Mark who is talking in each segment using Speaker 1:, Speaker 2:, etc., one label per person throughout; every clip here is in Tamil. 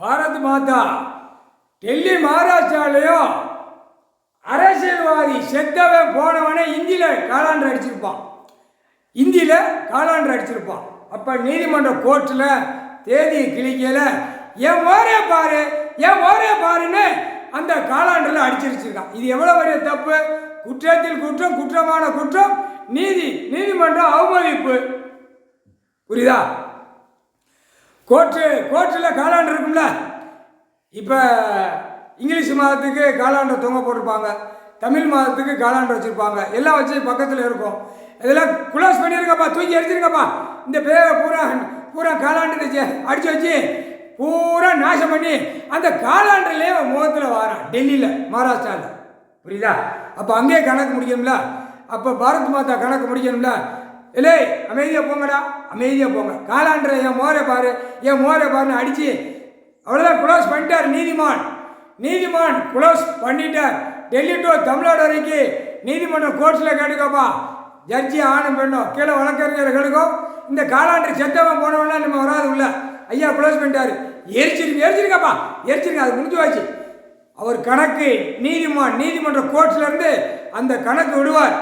Speaker 1: பாரத் மாதா டெல்லி மகாராஷ்டிராலையும் அரசியல்வாதி செத்தவன் போனவனே இந்தியில் காலாண்டு அடிச்சிருப்பான். இந்தியில் காலாண்டு அடிச்சிருப்பான். அப்போ நீதிமன்ற கோர்ட்டில் தேதியை கிழிக்கல என் ஓரே பாரு என் ஓரே பாருன்னு அந்த காலாண்டில் அடிச்சிருச்சிருக்கான். இது எவ்வளோ பெரிய தப்பு! குற்றத்தில் குற்றம், குற்றமான குற்றம், நீதிமன்றம் அவமதிப்பு. புரியுதா? கோர்ட்டில் காலாண்டு இருக்கும்ல. இப்போ இங்கிலீஷ் மாதத்துக்கு காலாண்டு தொங்க போட்டிருப்பாங்க, தமிழ் மாதத்துக்கு காலாண்டு வச்சுருப்பாங்க, எல்லாம் வச்சு பக்கத்தில் இருக்கும். இதெல்லாம் குளோஸ் பண்ணியிருக்கப்பா, தூக்கி அடிச்சிருக்கப்பா. இந்த பேரை பூரா காலாண்டு அடித்து வச்சு பூரா நாசம் பண்ணி அந்த காலாண்டுலேயே முகத்தில் வாரான் டெல்லியில், மகாராஷ்டிராவில். புரியுதா? அப்போ அங்கேயே கணக்கு முடிக்கணும்ல. அப்போ பாரத் மாதா கணக்கு முடிக்கணும்ல. இல்லை, அமைதியாக போங்கடா, அமைதியாக போங்க. காலாண்டு என் மோரை பாருன்னு அடித்து அவ்வளோதான், குளோஸ் பண்ணிட்டார் நீதிமான் குளோஸ் பண்ணிட்டார். டெல்லி டு தமிழ்நாடு வரைக்கும் நீதிமன்றம் கோர்ட்ஸில் கேட்டுக்கோப்பா. ஜட்ஜி ஆணும் பெண்ணும் கீழே வழக்கறிஞர் கேட்டுக்கோ. இந்த காலாண்டு செத்தவன் போனவனா நம்ம வராது உள்ள. ஐயா குளோஸ் பண்ணிட்டாரு, எரிச்சிருக்கப்பா, எரிச்சிருங்க, அது முடிஞ்சு வாச்சு. அவர் கணக்கு நீதிமன்ற கோர்ட்ஸ்லேருந்து அந்த கணக்கு விடுவார்.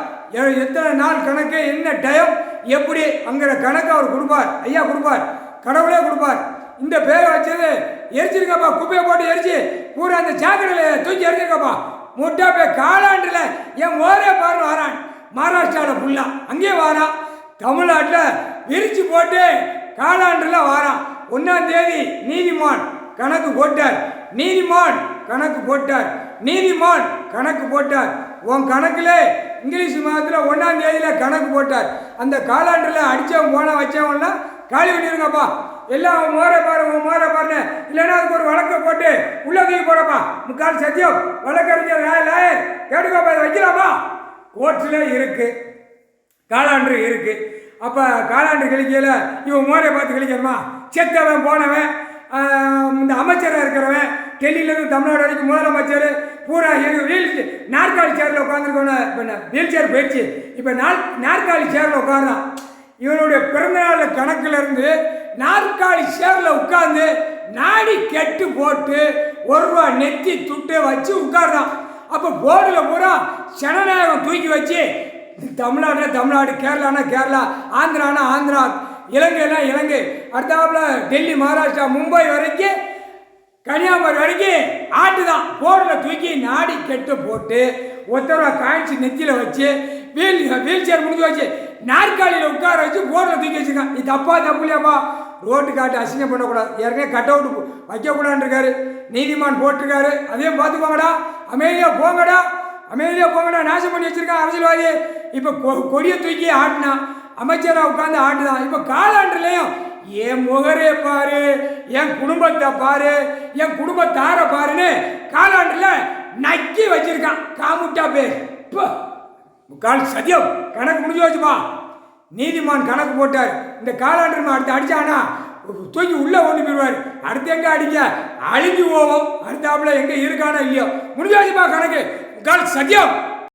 Speaker 1: எத்தனை நாள் கணக்கு, என்ன டைம், எப்படி அங்கிற கணக்கு அவர் கொடுப்பார். ஐயா கொடுப்பார், கடவுளே கொடுப்பார். இந்த பேரை வச்சது எரிச்சிருக்கப்பா, குப்பையை போட்டு எரிச்சு பூரா அந்த சாக்கடையில் தூக்கி எரிச்சிருக்கப்பா. முட்டா போய் காலாண்டில் என் ஓரே பாருன்னு வரான். மகாராஷ்டிராவில் ஃபுல்லாக அங்கேயே வாரான். தமிழ்நாட்டில் விரிச்சு போட்டு காலாண்டில் வாரான். 1ஆம் தேதி நீதிமான் கணக்கு போட்டார். உன் கணக்கில் இங்கிலீஷ் மாதத்தில் 1ஆம் தேதியில் கணக்கு போட்டார். அந்த காலாண்டில் அடித்தவன் போன வச்சவன்லாம் காலி பண்ணிருங்கப்பா. எல்லாம் மோரை பாருன்னு, இல்லைன்னா அதுக்கு ஒரு வழக்கை போட்டு உள்ள தூக்கி போடப்பா. முக்கால் சத்தியம் வழக்கறிஞர் லாயர் கேட்டுக்கோப்பா, இதை வைக்கலாமா? கோர்ட்ஸில் இருக்கு, காலாண்டு இருக்கு. அப்போ காலாண்டு கழிக்கையில் இவன் மோரை பார்த்து கழிக்கணுமா? செத்தவன் போனவன், இந்த அமைச்சராக இருக்கிறவன், டெல்லியிலேருந்து தமிழ்நாடு வரைக்கும் முதலமைச்சர் பூரா நாற்காலி சேரில் உட்காந்துருக்கவன. இப்போ வீல் சேர் போயிடுச்சு, இப்போ நாற்காலி சேரில் உட்கார்றான். இவனுடைய பிறந்தநாள் கணக்கிலிருந்து நாற்காலி சேரில் உட்கார்ந்து நாடி கெட்டு போட்டு ₹1 நெத்தி துட்டு வச்சு உட்கார்றான். அப்போ போர்டில் பூரா ஜனநாயகம் தூக்கி வச்சு தமிழ்நாடு, கேரளானா கேரளா, ஆந்திரானா ஆந்திரா, இலங்கைனா இலங்கை, அடுத்தாப்புல டெல்லி, மகாராஷ்டிரா, மும்பை வரைக்கும், கன்னியாகுமரி வரைக்கும் ஆட்டுதான். போர்டில் தூக்கி நாடி கெட்டு போட்டு ₹1 காயின்ஸ் நெத்தியில் வச்சு வீல் சேர் முடிஞ்சு வச்சு நாற்காலியில் உட்கார வச்சு போர்டில் தூக்கி வச்சுருக்கான். இது தப்பு இல்லையாப்பா? ரோட்டு காட்டு அசிங்கம் பண்ணக்கூடாது. ஏற்கனவே கட் அவுட் வைக்கக்கூடாதுன்னு இருக்காரு, நீதிமான் போட்டிருக்காரு. அதையும் பார்த்துக்கோங்கடா, அமைதியாக போங்கடா. நாசம் பண்ணி வச்சிருக்கான் அரசியல்வாதி. இப்போ கொடியை தூக்கி ஆட்டினா, அமைச்சராக உட்காந்து ஆட்டுதான். இப்போ காலாண்டுலேயும் என் முகரே பாரு, என் குடும்பத்தை பாரு, என் குடும்பத்தாரை பாருன்னு காலாண்டில் நக்கி வச்சிருக்கான். காமுட்டா பேர் இப்போ முக்கால் சத்தியம் கணக்கு முடிஞ்சு வச்சுப்பா. நீதிமான் கணக்கு போட்டார். இந்த காலாண்டு அடுத்து அடித்தானா தூக்கி உள்ளே கொண்டு போயிடுவார். அடுத்து எங்கே அடிக்க அழிஞ்சு போவோம். அடுத்தாப்புல எங்கே இருக்கானோ இல்லையோ முடிஞ்சு வச்சுப்பா கணக்கு. முக்கால் சத்தியம்.